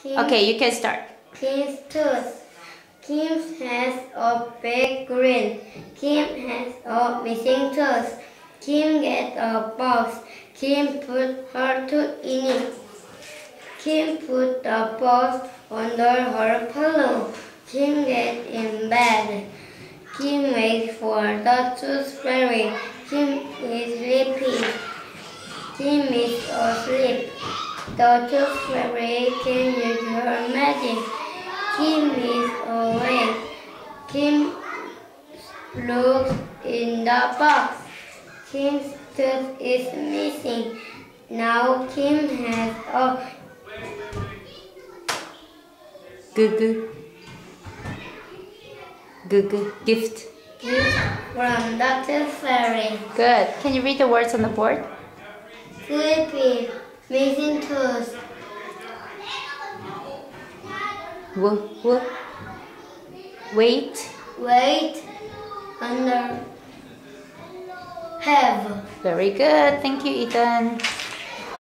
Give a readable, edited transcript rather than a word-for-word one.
Okay, you can start. Kim's tooth. Kim has a big grin. Kim has a missing tooth. Kim gets a box. Kim put her tooth in it. Kim put the box under her pillow. Kim gets in bed. Kim waits for the tooth fairy. Kim is sleepy. Kim is asleep. The tooth fairy can use her magic. Kim is awake. Kim looks in the box. Kim's tooth is missing. Now Kim has a Gift. gift from the tooth fairy. Good. Can you read the words on the board? Sleepy, missing tooth. Wait. Wait, under, have. Very good. Thank you, Ethan.